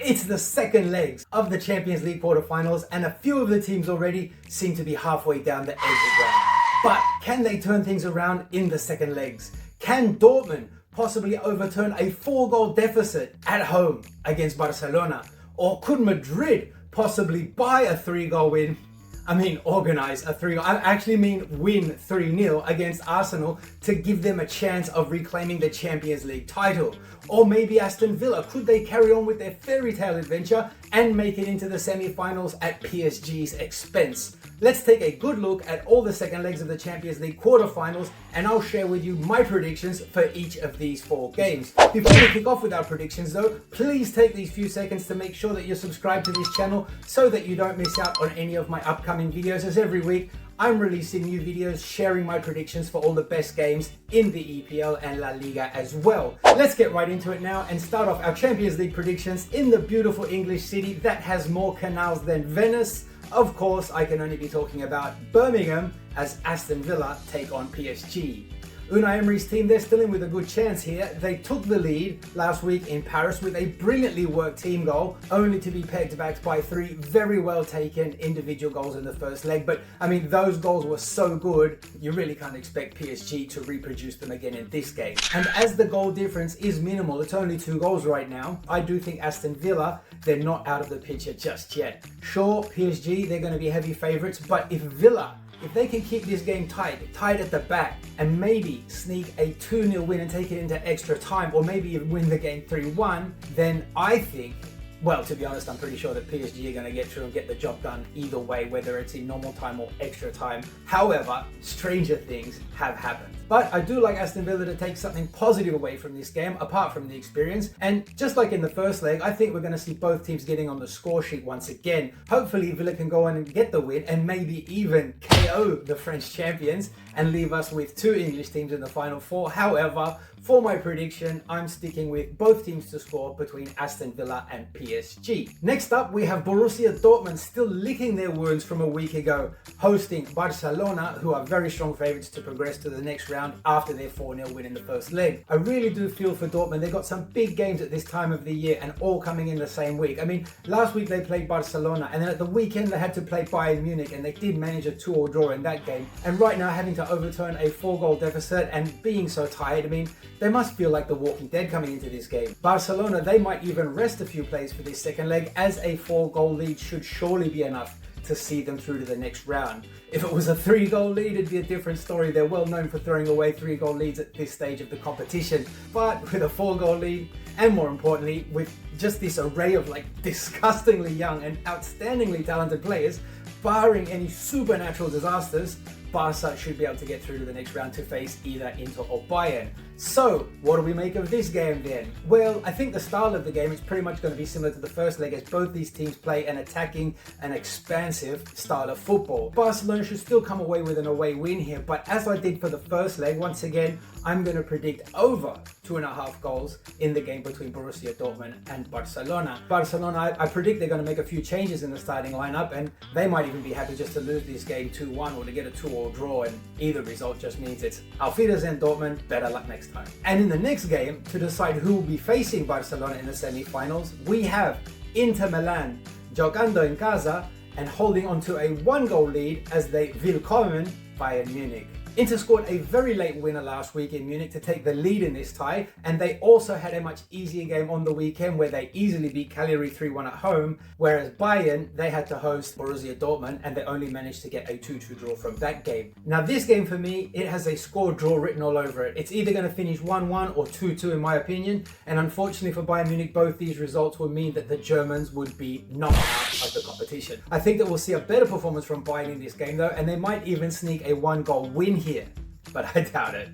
It's the second legs of the Champions League quarterfinals, and a few of the teams already seem to be halfway down the exit round. But can they turn things around in the second legs? Can Dortmund possibly overturn a 4-goal deficit at home against Barcelona? Or could Madrid possibly buy a 3-goal win? Organize a 3-goal. I actually mean win 3-0 against Arsenal to give them a chance of reclaiming the Champions League title. Or maybe Aston Villa, could they carry on with their fairy tale adventure and make it into the semi-finals at PSG's expense? Let's take a good look at all the second legs of the Champions League quarterfinals, and I'll share with you my predictions for each of these 4 games. Before we kick off with our predictions though, please take these few seconds to make sure that you're subscribed to this channel so that you don't miss out on any of my upcoming videos, as every week I'm releasing new videos sharing my predictions for all the best games in the EPL and La Liga as well. Let's get right into it now and start off our Champions League predictions in the beautiful English city that has more canals than Venice. Of course, I can only be talking about Birmingham as Aston Villa take on PSG. Unai Emery's team, they're still in with a good chance here. They took the lead last week in Paris with a brilliantly worked team goal, only to be pegged back by 3 very well taken individual goals in the first leg. But those goals were so good, you really can't expect PSG to reproduce them again in this game. And as the goal difference is minimal, it's only 2 goals right now, I do think Aston Villa, they're not out of the picture just yet. Sure, PSG, they're going to be heavy favourites, but if they can keep this game tight at the back, and maybe sneak a 2-0 win and take it into extra time, or maybe even win the game 3-1, then I think, well, to be honest, I'm pretty sure that PSG are going to get through and get the job done either way, whether it's in normal time or extra time. However, stranger things have happened. But I do like Aston Villa to take something positive away from this game, apart from the experience. And just like in the first leg, I think we're going to see both teams getting on the score sheet once again. Hopefully Villa can go on and get the win and maybe even KO the French champions and leave us with 2 English teams in the final 4. However, for my prediction, I'm sticking with both teams to score between Aston Villa and PSG. Next up, we have Borussia Dortmund still licking their wounds from a week ago, hosting Barcelona, who are very strong favourites to progress to the next round after their 4-0 win in the first leg. I really do feel for Dortmund. They've got some big games at this time of the year and all coming in the same week. Last week they played Barcelona, and then at the weekend they had to play Bayern Munich, and they did manage a 2-2 draw in that game. And right now, having to overturn a 4-goal deficit and being so tired, they must feel like the Walking Dead coming into this game. Barcelona, they might even rest a few players for this second leg, as a 4-goal lead should surely be enough to see them through to the next round. If it was a 3-goal lead, it'd be a different story. They're well known for throwing away 3-goal leads at this stage of the competition. But with a 4-goal lead, and more importantly, with just this array of disgustingly young and outstandingly talented players, barring any supernatural disasters, Barca should be able to get through to the next round to face either Inter or Bayern. So, what do we make of this game then? Well, I think the style of the game is pretty much going to be similar to the first leg, as both these teams play an attacking and expansive style of football. Barcelona should still come away with an away win here, but as I did for the first leg, once again, I'm going to predict over 2.5 goals in the game between Borussia Dortmund and Barcelona. Barcelona, I predict they're going to make a few changes in the starting lineup, and they might even be happy just to lose this game 2-1 or to get a 2-2 draw, and either result just means it's Auf Wiedersehen Dortmund, better luck next time. And in the next game, to decide who will be facing Barcelona in the semi-finals, we have Inter Milan jogando en casa and holding on to a 1-goal lead as they willkommen Bayern Munich. Inter scored a very late winner last week in Munich to take the lead in this tie, and they also had a much easier game on the weekend where they easily beat Cagliari 3-1 at home, whereas Bayern, they had to host Borussia Dortmund and they only managed to get a 2-2 draw from that game. Now this game for me, it has a score draw written all over it. It's either going to finish 1-1 or 2-2 in my opinion, and unfortunately for Bayern Munich, both these results would mean that the Germans would be knocked out of the competition. I think that we'll see a better performance from Bayern in this game though, and they might even sneak a 1-goal win here, but I doubt it.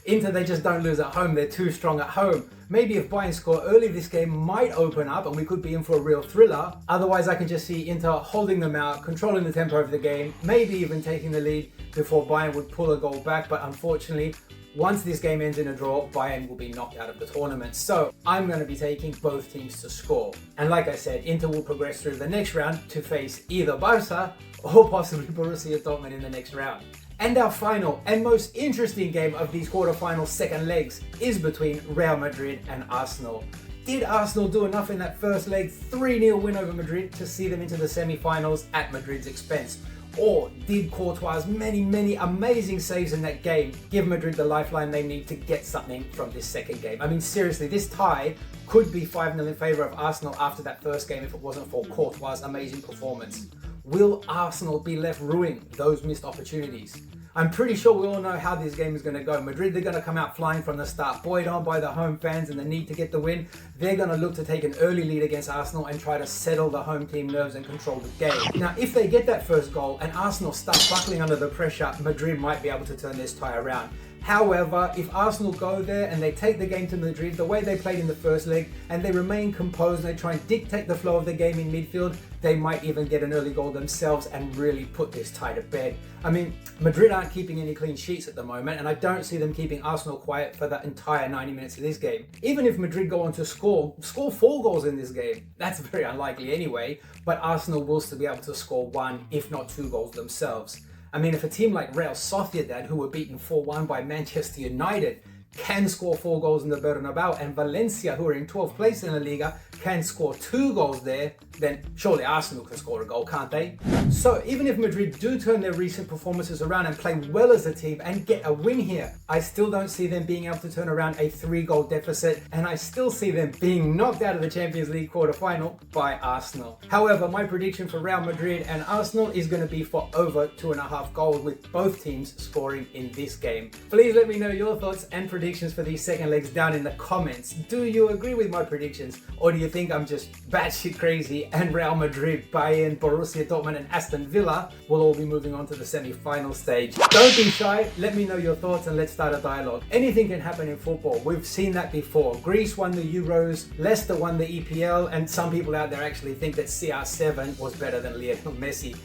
Inter, they just don't lose at home. They're too strong at home. Maybe if Bayern score early, this game might open up and we could be in for a real thriller. Otherwise, I can just see Inter holding them out, controlling the tempo of the game, maybe even taking the lead before Bayern would pull a goal back. But unfortunately, once this game ends in a draw, Bayern will be knocked out of the tournament. So I'm going to be taking both teams to score. And like I said, Inter will progress through the next round to face either Barca or possibly Borussia Dortmund in the next round. And our final and most interesting game of these quarterfinal second legs is between Real Madrid and Arsenal. did Arsenal do enough in that first leg 3-0 win over Madrid to see them into the semi-finals at Madrid's expense? Or did Courtois' many amazing saves in that game give Madrid the lifeline they need to get something from this second game? I mean, seriously, this tie could be 5-0 in favour of Arsenal after that first game if it wasn't for Courtois' amazing performance. Will Arsenal be left ruining those missed opportunities? I'm pretty sure we all know how this game is going to go. Madrid, they're going to come out flying from the start, buoyed on by the home fans and the need to get the win. They're going to look to take an early lead against Arsenal and try to settle the home team nerves and control the game. Now, if they get that first goal and Arsenal start buckling under the pressure, Madrid might be able to turn this tie around. However, if Arsenal go there and they take the game to Madrid the way they played in the first leg and they remain composed and they try and dictate the flow of the game in midfield, they might even get an early goal themselves and really put this tie to bed. I mean, Madrid aren't keeping any clean sheets at the moment, and I don't see them keeping Arsenal quiet for the entire 90 minutes of this game. Even if Madrid go on to score 4 goals in this game, that's very unlikely anyway, but Arsenal will still be able to score 1, if not 2 goals themselves. I mean, if a team like Real Sociedad, who were beaten 4-1 by Manchester United, can score 4 goals in the Bernabeu, and Valencia, who are in 12th place in La Liga, can score 2 goals there, then surely Arsenal can score a goal, can't they? So even if Madrid do turn their recent performances around and play well as a team and get a win here, I still don't see them being able to turn around a 3-goal deficit, and I still see them being knocked out of the Champions League quarter-final by Arsenal. However, my prediction for Real Madrid and Arsenal is going to be for over 2.5 goals, with both teams scoring in this game. Please let me know your thoughts and predictions for these second legs down in the comments. Do you agree with my predictions, or do you think I'm just batshit crazy and Real Madrid, Bayern, Borussia, Dortmund and Aston Villa will all be moving on to the semi-final stage? Don't be shy, let me know your thoughts and let's start a dialogue. Anything can happen in football, we've seen that before. Greece won the Euros, Leicester won the EPL, and some people out there actually think that CR7 was better than Lionel Messi.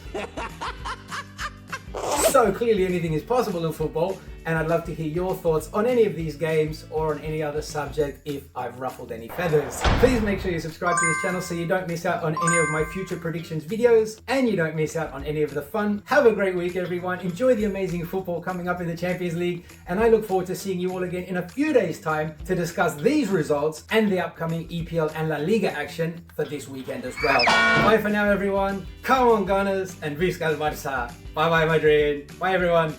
So clearly anything is possible in football, and I'd love to hear your thoughts on any of these games or on any other subject if I've ruffled any feathers. Please make sure you subscribe to this channel so you don't miss out on any of my future predictions videos and you don't miss out on any of the fun. Have a great week everyone, enjoy the amazing football coming up in the Champions League, and I look forward to seeing you all again in a few days time to discuss these results and the upcoming EPL and La Liga action for this weekend as well. Bye for now everyone, come on Gunners, and Visca el Barça. Bye bye Madrid, bye everyone.